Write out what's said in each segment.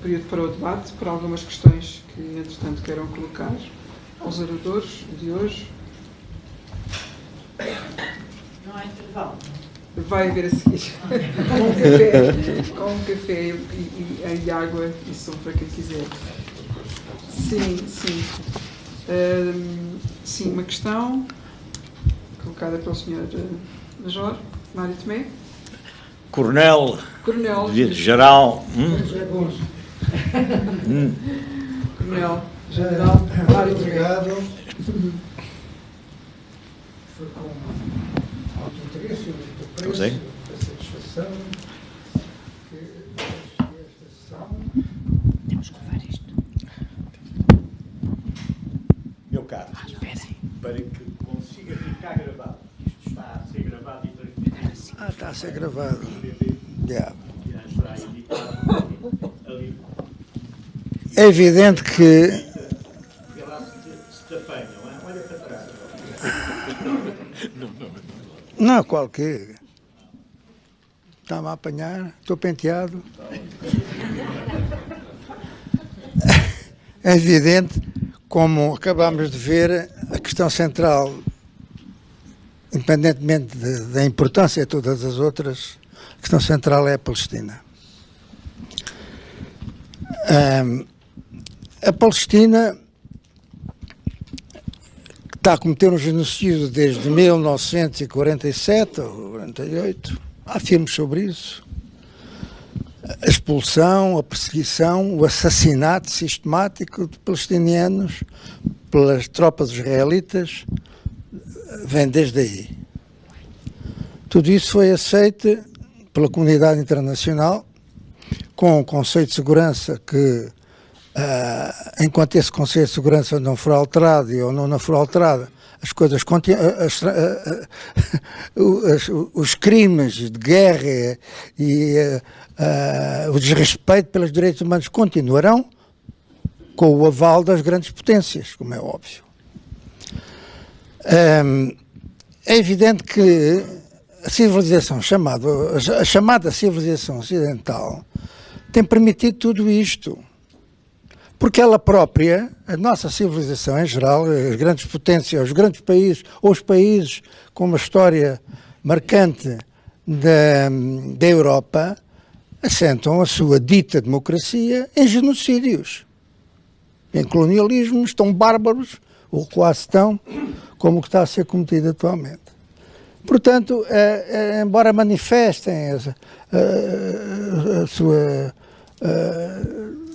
período para o debate, por algumas questões que, entretanto, queiram colocar aos oradores de hoje. Não há intervalo. Vai haver a seguir com um café e água e som para quem quiser. Sim. Sim, uma questão colocada pelo Sr. Major Mário Tomé. Coronel. Geral. Coronel General Mário Tomé. Obrigado. Foi com alto interesse e muito apreço, muita satisfação que esta sessão. Temos que levar isto. Meu caro, para que consiga ficar gravado. Isto está a ser gravado e transmitido. Está a ser gravado. Já será editado ali. É evidente que. E lá se te apanham, olha para trás. Não, qualquer. Está-me a apanhar, estou penteado. É evidente, como acabámos de ver, a questão central, independentemente da importância de todas as outras, a questão central é a Palestina. A Palestina está a cometer um genocídio desde 1947 ou 48. Há filmes sobre isso. A expulsão, a perseguição, o assassinato sistemático de palestinianos pelas tropas israelitas vem desde aí. Tudo isso foi aceito pela comunidade internacional com um conceito de segurança que, enquanto esse conceito de segurança não for alterado ou não for alterado, as coisas os crimes de guerra e o desrespeito pelos direitos humanos continuarão com o aval das grandes potências, como é óbvio. É evidente que a civilização a chamada civilização ocidental tem permitido tudo isto. Porque ela própria, a nossa civilização em geral, as grandes potências, os grandes países, ou os países com uma história marcante da Europa, assentam a sua dita democracia em genocídios, em colonialismos tão bárbaros, ou quase tão, como o que está a ser cometido atualmente. Portanto, embora manifestem a sua...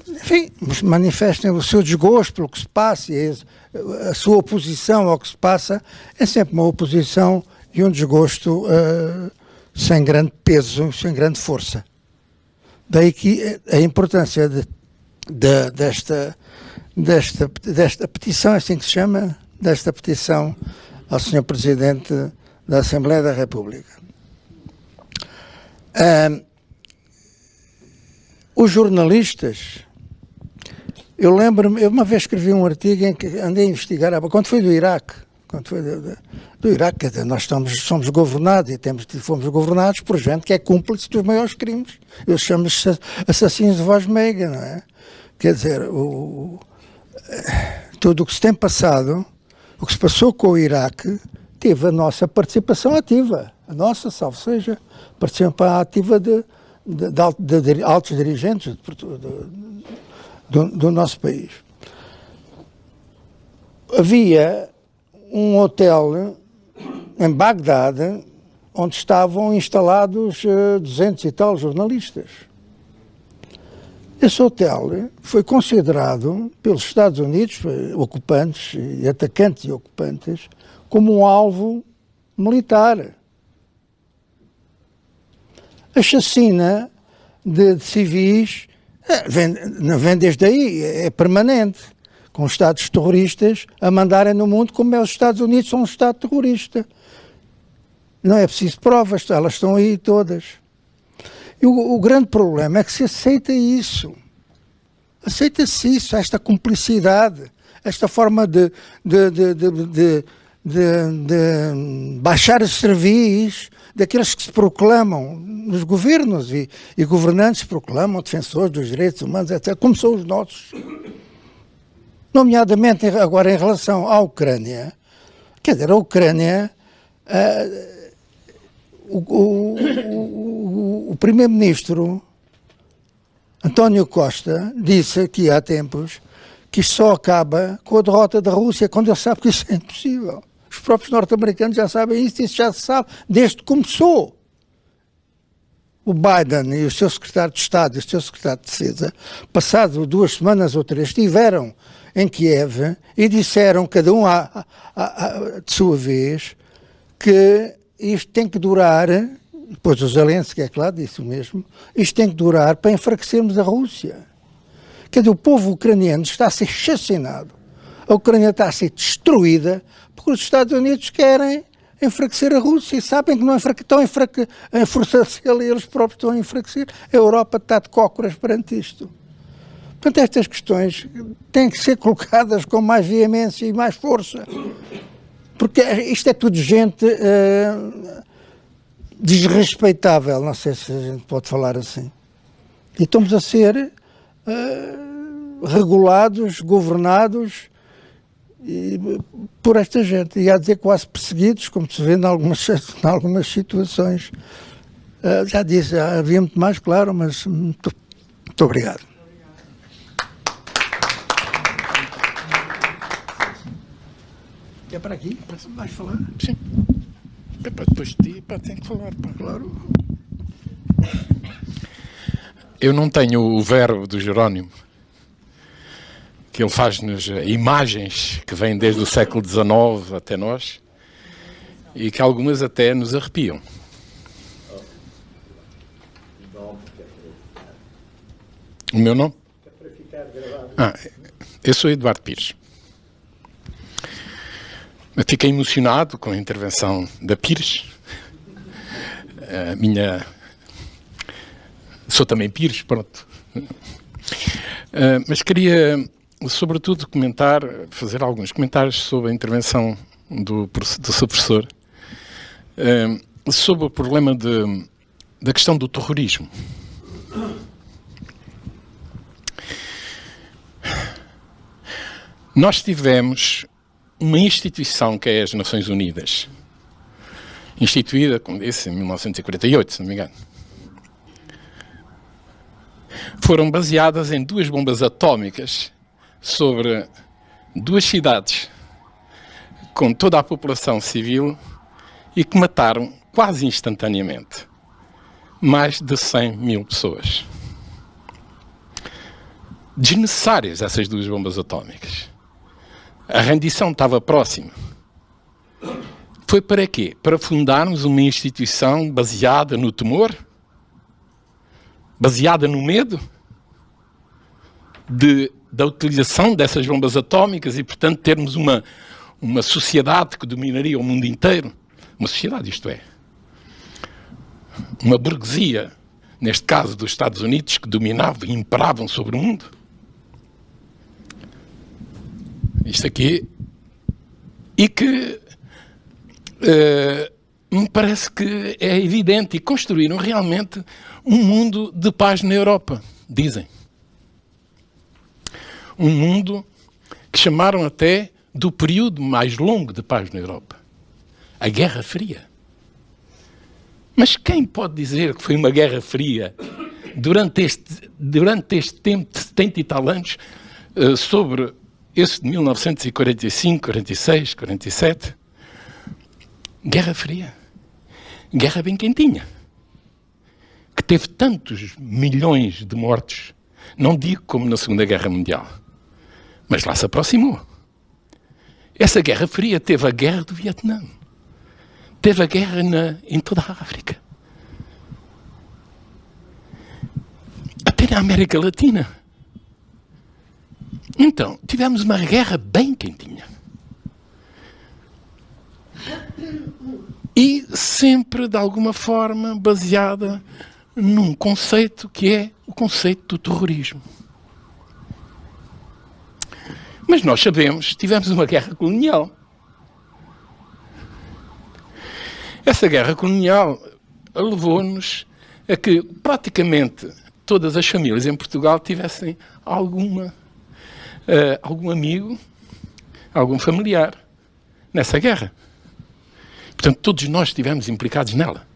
enfim, manifestem o seu desgosto pelo que se passa e a sua oposição ao que se passa, é sempre uma oposição e um desgosto sem grande peso, sem grande força. Daí que a importância desta petição, assim que se chama, desta petição ao Sr. Presidente da Assembleia da República. Os jornalistas, eu lembro-me, eu uma vez escrevi um artigo em que andei a investigar, quando foi do Iraque, do Iraque, quer dizer, nós somos governados e fomos governados por gente que é cúmplice dos maiores crimes. Eu chamo-lhes assassinos de voz meiga, não é? Quer dizer, tudo o que se tem passado, o que se passou com o Iraque, teve a nossa participação ativa, a nossa, salvo seja, participação ativa de altos dirigentes do nosso país. Havia um hotel em Bagdade onde estavam instalados 200 e tal jornalistas. Esse hotel foi considerado pelos Estados Unidos, ocupantes e atacantes e ocupantes, como um alvo militar. A chacina de civis não vem desde aí, é permanente, com Estados terroristas a mandarem no mundo como os Estados Unidos são um Estado terrorista. Não é preciso provas, elas estão aí todas. E o grande problema é que se aceita isso. Aceita-se isso, esta cumplicidade, esta forma de baixar os servis, daqueles que se proclamam nos governos e governantes se proclamam defensores dos direitos humanos, etc., como são os nossos. Nomeadamente agora em relação à Ucrânia. Quer dizer, a Ucrânia, o primeiro-ministro António Costa disse aqui há tempos que isto só acaba com a derrota da Rússia, quando ele sabe que isso é impossível. Os próprios norte-americanos já sabem isso já se sabe desde que começou. O Biden e o seu secretário de Estado e o seu secretário de Defesa, passado 2 semanas ou 3, estiveram em Kiev e disseram, cada um de sua vez, que isto tem que durar, depois o Zelensky, é claro, disse o mesmo, isto tem que durar para enfraquecermos a Rússia. Quer dizer, o povo ucraniano está a ser chacinado, a Ucrânia está a ser destruída, porque os Estados Unidos querem enfraquecer a Rússia e sabem que não estão a forçar-se-la e eles próprios estão a enfraquecer. A Europa está de cócoras perante isto. Portanto, estas questões têm que ser colocadas com mais veemência e mais força, porque isto é tudo gente desrespeitável, não sei se a gente pode falar assim. E estamos a ser regulados, governados por esta gente, e a dizer quase perseguidos, como se vê em algumas situações. Já disse, havia muito mais, claro, mas muito obrigado. É para aqui? Vais falar? Sim. Depois de ti, tem que falar. Claro. Eu não tenho o verbo do Jerónimo, que ele faz-nos imagens que vêm desde o século XIX até nós e que algumas até nos arrepiam. O meu nome? Eu sou Eduardo Pires. Eu fiquei emocionado com a intervenção da Pires. Sou também Pires, pronto. Mas queria, sobretudo, fazer alguns comentários sobre a intervenção do seu professor, sobre o problema da questão do terrorismo. Nós tivemos uma instituição que é as Nações Unidas, instituída, como disse, em 1948, se não me engano. Foram baseadas em 2 bombas atómicas sobre 2 cidades, com toda a população civil, e que mataram quase instantaneamente mais de 100 mil pessoas. Desnecessárias essas 2 bombas atómicas. A rendição estava próxima. Foi para quê? Para fundarmos uma instituição baseada no temor? Baseada no medo? Da utilização dessas bombas atómicas e, portanto, termos uma sociedade que dominaria o mundo inteiro? Uma sociedade, isto é. Uma burguesia, neste caso dos Estados Unidos, que dominavam e imperavam sobre o mundo? Isto aqui, e que me parece que é evidente, e construíram realmente um mundo de paz na Europa, dizem. Um mundo que chamaram até do período mais longo de paz na Europa. A Guerra Fria. Mas quem pode dizer que foi uma Guerra Fria durante este tempo de 70 e tal anos, sobre esse de 1945, 46, 47, Guerra Fria, guerra bem quentinha, que teve tantos milhões de mortos, não digo como na Segunda Guerra Mundial, mas lá se aproximou. Essa Guerra Fria teve a Guerra do Vietnã, teve a guerra em toda a África, até na América Latina. Então, tivemos uma guerra bem quentinha. E sempre, de alguma forma, baseada num conceito que é o conceito do terrorismo. Mas nós sabemos, tivemos uma guerra colonial. Essa guerra colonial levou-nos a que praticamente todas as famílias em Portugal tivessem algum amigo, algum familiar nessa guerra. Portanto, todos nós estivemos implicados nela.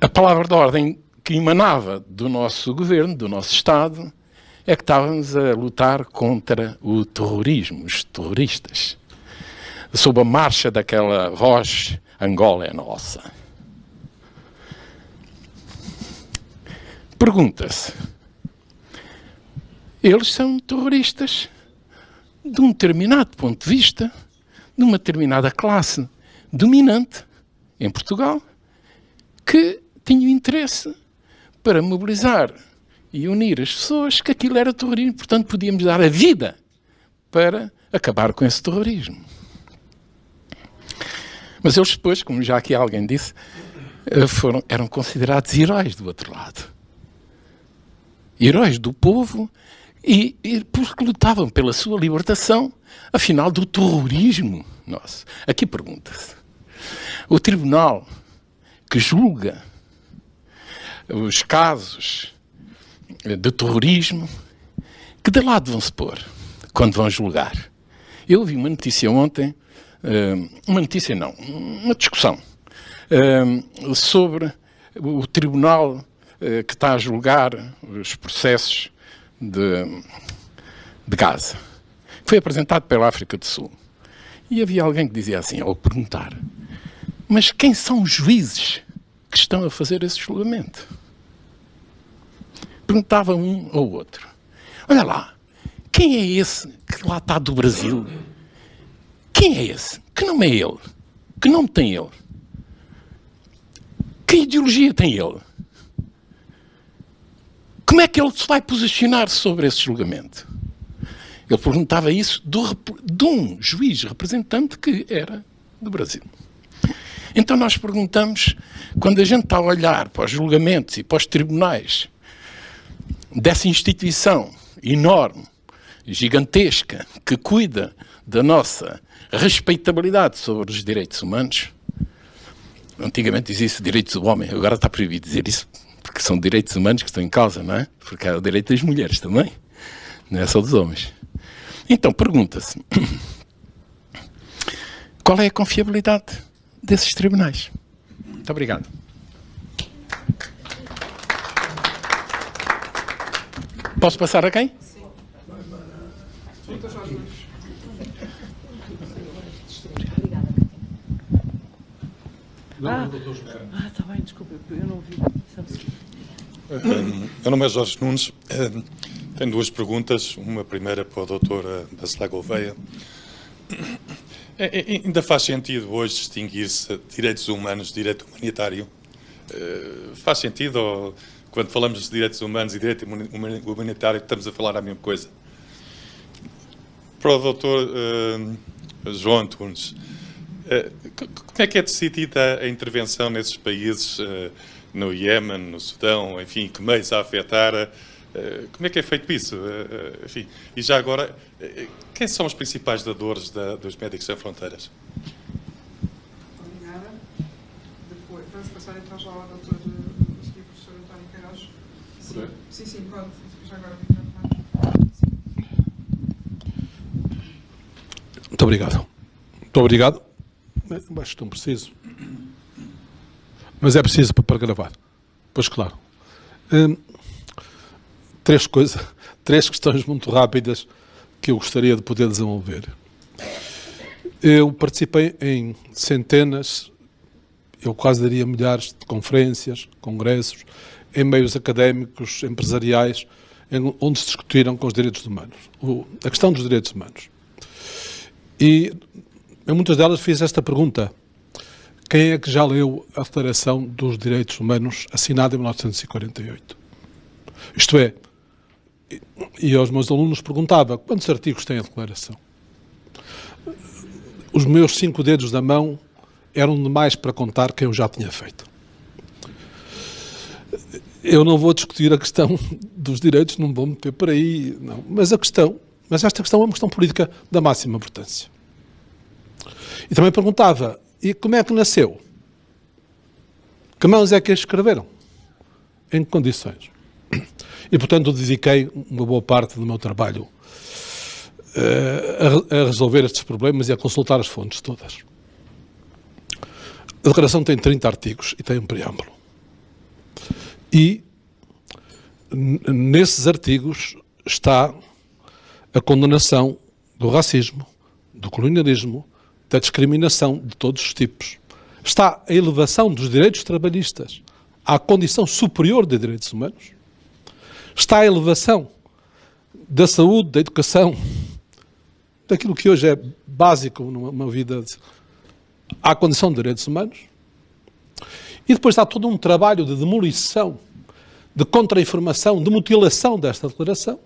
A palavra de ordem que emanava do nosso governo, do nosso Estado, é que estávamos a lutar contra o terrorismo, os terroristas. Sob a marcha daquela voz, Angola é nossa. Pergunta-se, eles são terroristas de um determinado ponto de vista, de uma determinada classe dominante em Portugal, que tinha interesse para mobilizar e unir as pessoas, que aquilo era terrorismo. Portanto, podíamos dar a vida para acabar com esse terrorismo. Mas eles depois, como já aqui alguém disse, eram considerados heróis do outro lado. Heróis do povo e porque lutavam pela sua libertação, afinal, do terrorismo nosso. Aqui pergunta-se, o tribunal que julga os casos de terrorismo, que de lado vão se pôr quando vão julgar? Eu vi uma notícia ontem, uma discussão sobre o tribunal que está a julgar os processos de Gaza. Foi apresentado pela África do Sul. E havia alguém que dizia assim, ao perguntar, mas quem são os juízes que estão a fazer esse julgamento? Perguntava um ao outro. Olha lá, quem é esse que lá está do Brasil? Quem é esse? Que nome é ele? Que nome tem ele? Que ideologia tem ele? Como é que ele se vai posicionar sobre esse julgamento? Ele perguntava isso de um juiz representante que era do Brasil. Então nós perguntamos, quando a gente está a olhar para os julgamentos e para os tribunais dessa instituição enorme, gigantesca, que cuida da nossa respeitabilidade sobre os direitos humanos, antigamente dizia-se direitos do homem, agora está proibido dizer isso, porque são direitos humanos que estão em causa, não é? Porque há o direito das mulheres também, não é só dos homens. Então, pergunta-se, qual é a confiabilidade desses tribunais? Muito obrigado. Posso passar a quem? Sim. Está bem, desculpa, eu não vi. Meu nome é Jorge Nunes. Tenho duas perguntas. Uma primeira para o Dr. Bacelar Gouveia. Ainda faz sentido hoje distinguir-se direitos humanos de direito humanitário? Faz sentido? Ou, quando falamos de direitos humanos e direito humanitário, estamos a falar a mesma coisa? Para o Dr. João Antunes, como é que é decidida a intervenção nesses países, no Iémen, no Sudão, enfim, que meios a afetar? Como é que é feito isso? Enfim, e já agora, quem são os principais dadores dos Médicos Sem Fronteiras? Obrigada. Depois, vamos passar então já ao Dr. Professor António Queiroz. Sim, sim, pode. Já agora o microfone. Muito obrigado. Muito obrigado. Acho tão preciso. Mas é preciso para gravar. Pois claro. Três questões muito rápidas que eu gostaria de poder desenvolver. Eu participei em centenas, eu quase diria milhares de conferências, congressos, em meios académicos, empresariais, onde se discutiram com os direitos humanos, a questão dos direitos humanos. E em muitas delas fiz esta pergunta: quem é que já leu a Declaração dos Direitos Humanos assinada em 1948? Isto é, e aos meus alunos perguntava, quantos artigos tem a Declaração? Os meus 5 dedos da mão eram demais para contar quem eu já tinha feito. Eu não vou discutir a questão dos direitos, não vou meter por aí, não. Mas esta questão é uma questão política da máxima importância. E também perguntava, e como é que nasceu? Que mãos é que a escreveram? Em que condições? E, portanto, dediquei uma boa parte do meu trabalho a resolver estes problemas e a consultar as fontes todas. A declaração tem 30 artigos e tem um preâmbulo. E nesses artigos está a condenação do racismo, do colonialismo, da discriminação de todos os tipos. Está a elevação dos direitos trabalhistas à condição superior de direitos humanos. Está a elevação da saúde, da educação, daquilo que hoje é básico numa vida, à condição de direitos humanos. E depois está todo um trabalho de demolição, de contra-informação, de mutilação desta declaração,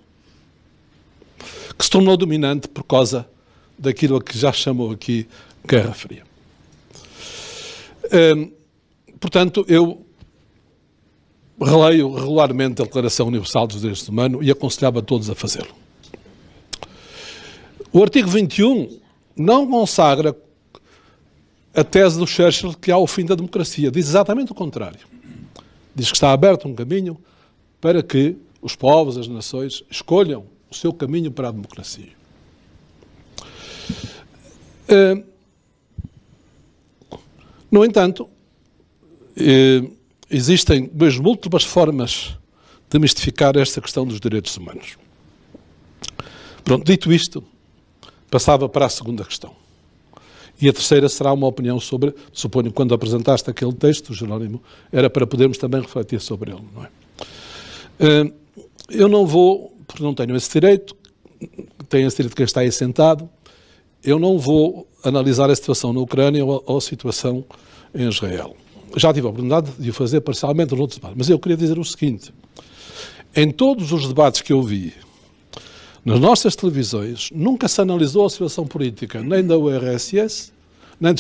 que se tornou dominante por causa daquilo a que já chamou aqui Guerra Fria. Portanto, eu releio regularmente a Declaração Universal dos Direitos Humanos e aconselhava a todos a fazê-lo. O artigo 21 não consagra a tese do Churchill que há o fim da democracia. Diz exatamente o contrário. Diz que está aberto um caminho para que os povos, as nações, escolham o seu caminho para a democracia. No entanto, existem duas múltiplas formas de mistificar esta questão dos direitos humanos. Pronto, dito isto, passava para a segunda questão. E a terceira será uma opinião sobre, suponho que quando apresentaste aquele texto, Jerónimo, era para podermos também refletir sobre ele, não é? Eu não vou, porque não tenho esse direito, tenho esse direito de quem está aí sentado, eu não vou analisar a situação na Ucrânia ou a situação em Israel. Já tive a oportunidade de o fazer parcialmente nos outros debates, mas eu queria dizer o seguinte: em todos os debates que eu vi nas nossas televisões, nunca se analisou a situação política nem da URSS, nem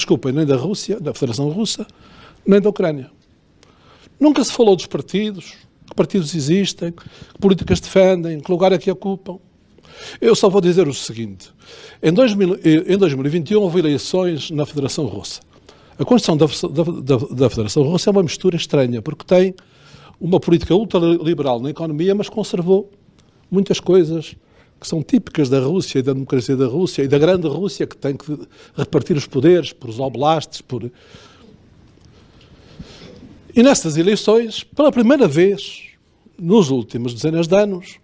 da Rússia, da Federação Russa, nem da Ucrânia. Nunca se falou dos partidos, que partidos existem, que políticas defendem, que lugar é que ocupam. Eu só vou dizer o seguinte: em 2021 houve eleições na Federação Russa. A Constituição da Federação Russa é uma mistura estranha, porque tem uma política ultraliberal na economia, mas conservou muitas coisas que são típicas da Rússia e da democracia da Rússia e da grande Rússia, que tem que repartir os poderes por os oblastes. E nestas eleições, pela primeira vez, nos últimos dezenas de anos,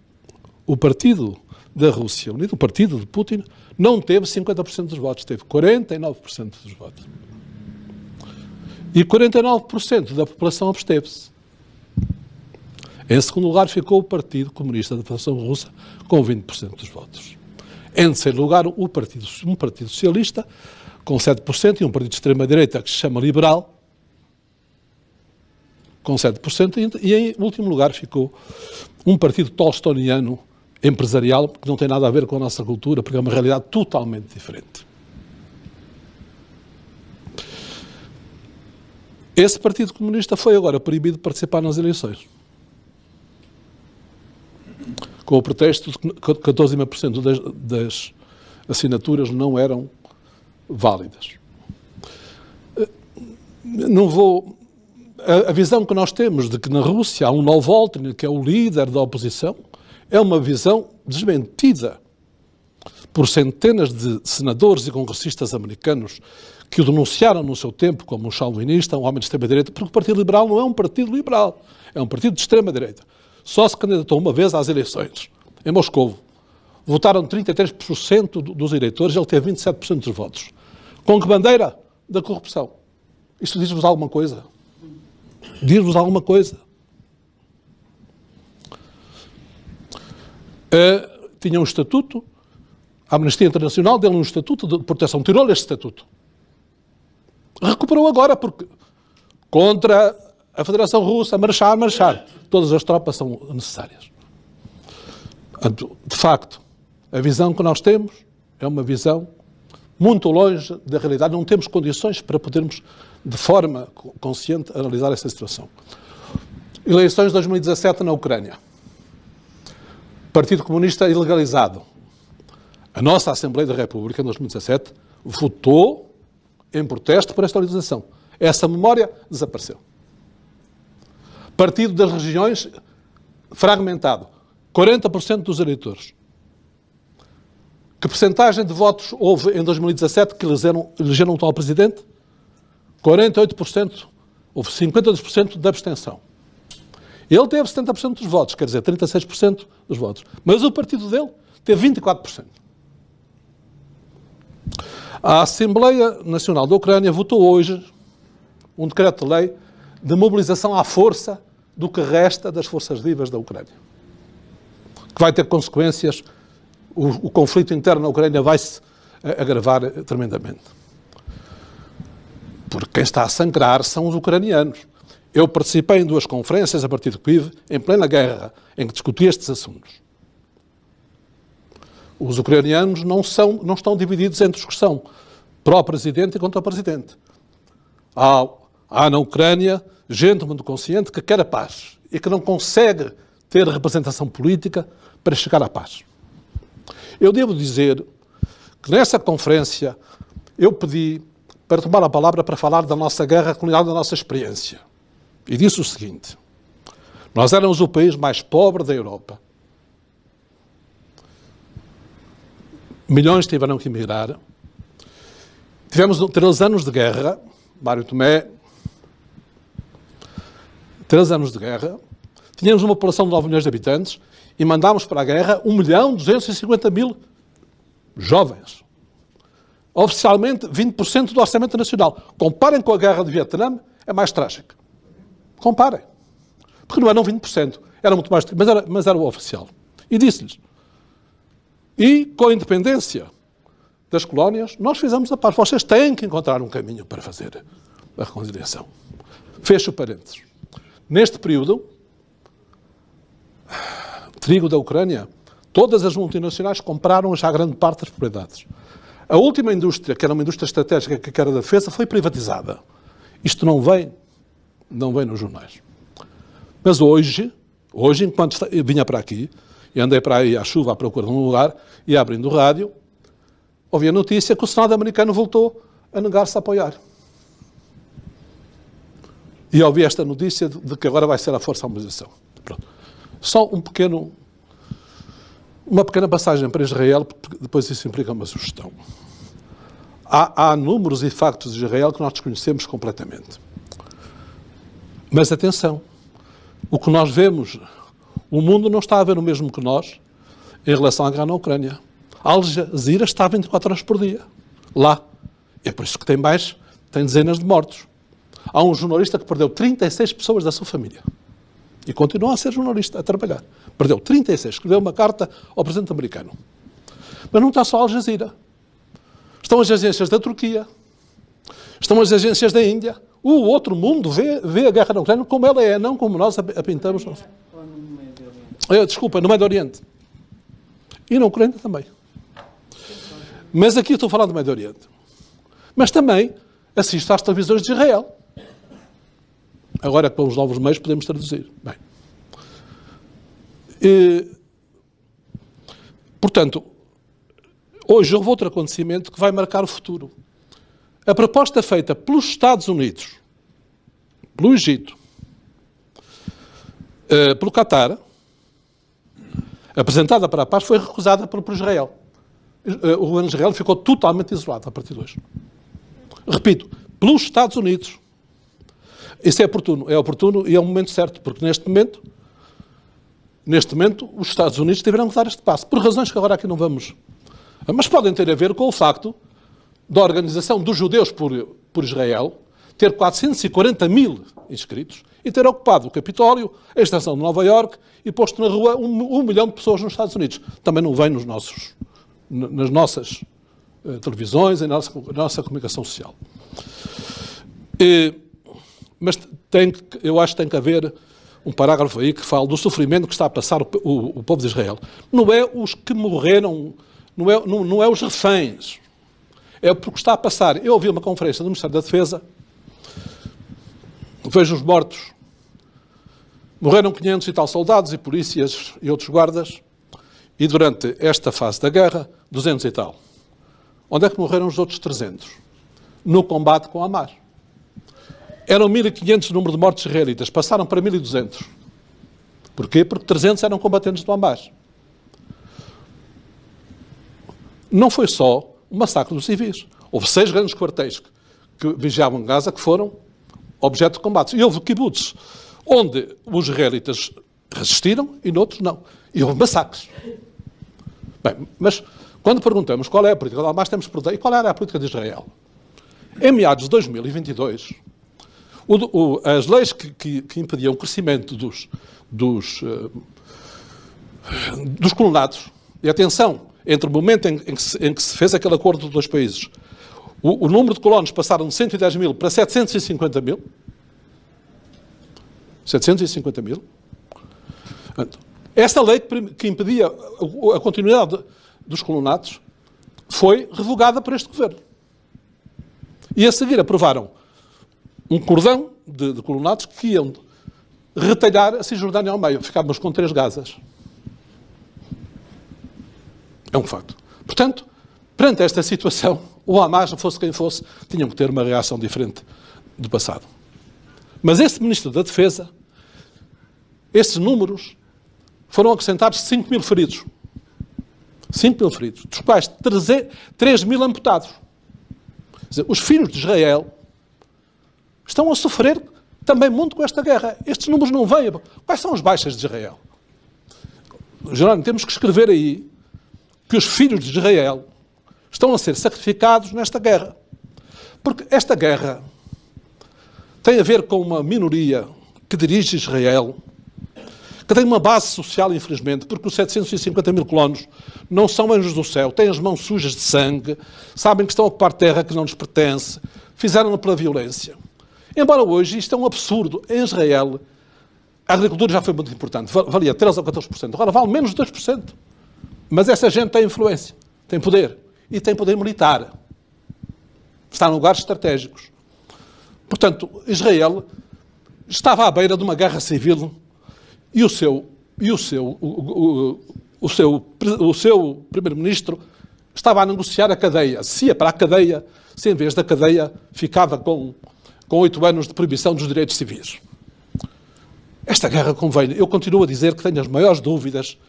o partido da Rússia Unida, o partido de Putin, não teve 50% dos votos, teve 49% dos votos. E 49% da população absteve-se. Em segundo lugar ficou o Partido Comunista da Federação Russa, com 20% dos votos. Em terceiro lugar, um Partido Socialista, com 7%, e um partido de extrema-direita que se chama Liberal, com 7%, e em último lugar ficou um partido tolstoniano empresarial, que não tem nada a ver com a nossa cultura, porque é uma realidade totalmente diferente. Esse Partido Comunista foi agora proibido de participar nas eleições, com o pretexto de que 14% das assinaturas não eram válidas. Não vou... A visão que nós temos de que na Rússia há um Novotelny, que é o líder da oposição, é uma visão desmentida por centenas de senadores e congressistas americanos que o denunciaram no seu tempo como um chauvinista, um homem de extrema-direita, porque o Partido Liberal não é um partido liberal, é um partido de extrema-direita. Só se candidatou uma vez às eleições, em Moscovo. Votaram 33% dos eleitores, ele teve 27% dos votos. Com que bandeira? Da corrupção. Isto diz-vos alguma coisa? Diz-vos alguma coisa? Tinha um estatuto, a Amnistia Internacional deu um estatuto de proteção, tirou-lhe este estatuto. Recuperou agora, porque contra a Federação Russa, marchar. Todas as tropas são necessárias. De facto, a visão que nós temos é uma visão muito longe da realidade. Não temos condições para podermos, de forma consciente, analisar essa situação. Eleições de 2017 na Ucrânia. Partido Comunista ilegalizado. A nossa Assembleia da República, em 2017, votou em protesto por esta organização. Essa memória desapareceu. Partido das regiões fragmentado. 40% dos eleitores. Que percentagem de votos houve em 2017 que elegeram o atual presidente? 48%. Houve 52% de abstenção. Ele teve 70% dos votos, quer dizer, 36% dos votos. Mas o partido dele teve 24%. A Assembleia Nacional da Ucrânia votou hoje um decreto-lei de mobilização à força do que resta das forças vivas da Ucrânia. Que vai ter consequências. O conflito interno na Ucrânia vai se agravar tremendamente. Porque quem está a sangrar são os ucranianos. Eu participei em 2 conferências a partir de Kyiv, em plena guerra, em que discuti estes assuntos. Os ucranianos não estão divididos entre os que são pró-presidente e contra o presidente. Há na Ucrânia gente muito consciente que quer a paz e que não consegue ter representação política para chegar à paz. Eu devo dizer que nessa conferência eu pedi para tomar a palavra para falar da nossa guerra colonial, da nossa experiência. E disse o seguinte: nós éramos o país mais pobre da Europa. Milhões tiveram que emigrar. Tivemos 13 anos de guerra, Mário Tomé, 13 anos de guerra. Tínhamos uma população de 9 milhões de habitantes e mandámos para a guerra 1.250.000 jovens. Oficialmente, 20% do orçamento nacional. Comparem com a guerra do Vietnã, é mais trágica. Comparem. Porque não eram 20%, era muito mais, mas era o oficial. E disse-lhes. E com a independência das colónias, nós fizemos a paz. Vocês têm que encontrar um caminho para fazer a reconciliação. Fecho parênteses. Neste período, trigo da Ucrânia, todas as multinacionais compraram já grande parte das propriedades. A última indústria, que era uma indústria estratégica, que era da defesa, foi privatizada. Isto não vem nos jornais. Mas hoje, enquanto eu vinha para aqui, e andei para aí à chuva à procura de um lugar, e abrindo o rádio, ouvi a notícia que o Senado americano voltou a negar-se a apoiar. E ouvi esta notícia de que agora vai ser a força à mobilização. Pronto. Só uma pequena passagem para Israel, porque depois isso implica uma sugestão. Há números e factos de Israel que nós desconhecemos completamente. Mas atenção, o que nós vemos, o mundo não está a ver o mesmo que nós em relação à guerra na Ucrânia. A Al Jazeera está 24 horas por dia, lá. É por isso que tem dezenas de mortos. Há um jornalista que perdeu 36 pessoas da sua família. E continua a ser jornalista, a trabalhar. Perdeu 36, escreveu uma carta ao presidente americano. Mas não está só a Al Jazeera. Estão as agências da Turquia. Estão as agências da Índia. O outro mundo vê a guerra na Ucrânia como ela é, não como nós a pintamos. Desculpa, no Médio Oriente. E na Ucrânia também. Mas aqui estou falando do Médio Oriente. Mas também assisto às televisões de Israel. Agora, com os novos meios, podemos traduzir. Bem. Portanto, hoje houve outro acontecimento que vai marcar o futuro. A proposta feita pelos Estados Unidos, pelo Egito, pelo Qatar, apresentada para a paz, foi recusada por Israel. O governo de Israel ficou totalmente isolado a partir de hoje. Repito, pelos Estados Unidos. Isso é oportuno e é o momento certo, porque neste momento os Estados Unidos tiveram que dar este passo, por razões que agora aqui não vamos. Mas podem ter a ver com o facto da organização dos judeus por Israel ter 440.000 inscritos e ter ocupado o Capitólio, a extensão de Nova Iorque e posto na rua 1 milhão de pessoas nos Estados Unidos. Também não vem nas nossas televisões, na nossa comunicação social. Mas eu acho que tem que haver um parágrafo aí que fala do sofrimento que está a passar o povo de Israel. Não é os que morreram, não é os reféns. É porque está a passar. Eu ouvi uma conferência do Ministério da Defesa, vejo os mortos. Morreram 500 e tal soldados e polícias e outros guardas. E durante esta fase da guerra, 200 e tal. Onde é que morreram os outros 300? no combate com Hamas. Eram 1.500 o número de mortos israelitas, passaram para 1.200. Porquê? Porque 300 eram combatentes do Hamas. Não foi só o massacre dos civis. Houve 6 grandes quartéis que vigiavam Gaza que foram objeto de combates. E houve kibbutz, onde os israelitas resistiram e noutros não. E houve massacres. Bem, mas quando perguntamos qual é a política do Hamas, temos que perguntar, e qual era a política de Israel? Em meados de 2022, as leis que impediam o crescimento dos colonatos, e atenção, entre o momento em que se fez aquele acordo dos 2 países, o número de colonos passaram de 110 mil para 750 mil. 750 mil. Esta lei que impedia a continuidade dos colonatos foi revogada por este governo. E a seguir aprovaram um cordão de colonatos que iam retalhar a Cisjordânia ao meio. Ficávamos com 3 Gazas. É um facto. Portanto, perante esta situação, o Hamas, fosse quem fosse, tinham que ter uma reação diferente do passado. Mas esse Ministro da Defesa, esses números, foram acrescentados 5 mil feridos. 5 mil feridos, dos quais 3 mil amputados. Quer dizer, os filhos de Israel estão a sofrer também muito com esta guerra. Estes números não vêm. Quais são as baixas de Israel? Jerónimo, temos que escrever aí que os filhos de Israel estão a ser sacrificados nesta guerra. Porque esta guerra tem a ver com uma minoria que dirige Israel, que tem uma base social, infelizmente, porque os 750 mil colonos não são anjos do céu, têm as mãos sujas de sangue, sabem que estão a ocupar terra que não lhes pertence, fizeram-no pela violência. Embora hoje isto é um absurdo. Em Israel, a agricultura já foi muito importante, valia 13% ou 14%, agora vale menos de 2%. Mas essa gente tem influência, tem poder, e tem poder militar. Está em lugares estratégicos. Portanto, Israel estava à beira de uma guerra civil e o seu primeiro-ministro estava a negociar a cadeia. Se ia para a cadeia, se em vez da cadeia ficava com 8 anos de proibição dos direitos civis. Esta guerra convém. Eu continuo a dizer que tenho as maiores dúvidas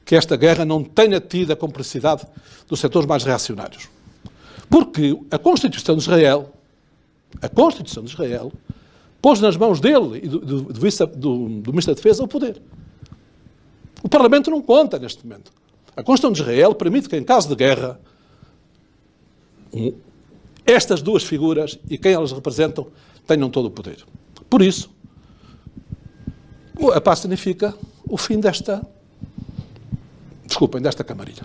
que esta guerra não tenha tido a complicidade dos setores mais reacionários. Porque a Constituição de Israel, pôs nas mãos dele e do Ministro da Defesa o poder. O Parlamento não conta neste momento. A Constituição de Israel permite que, em caso de guerra, estas duas figuras e quem elas representam tenham todo o poder. Por isso, a paz significa o fim desta camarilha.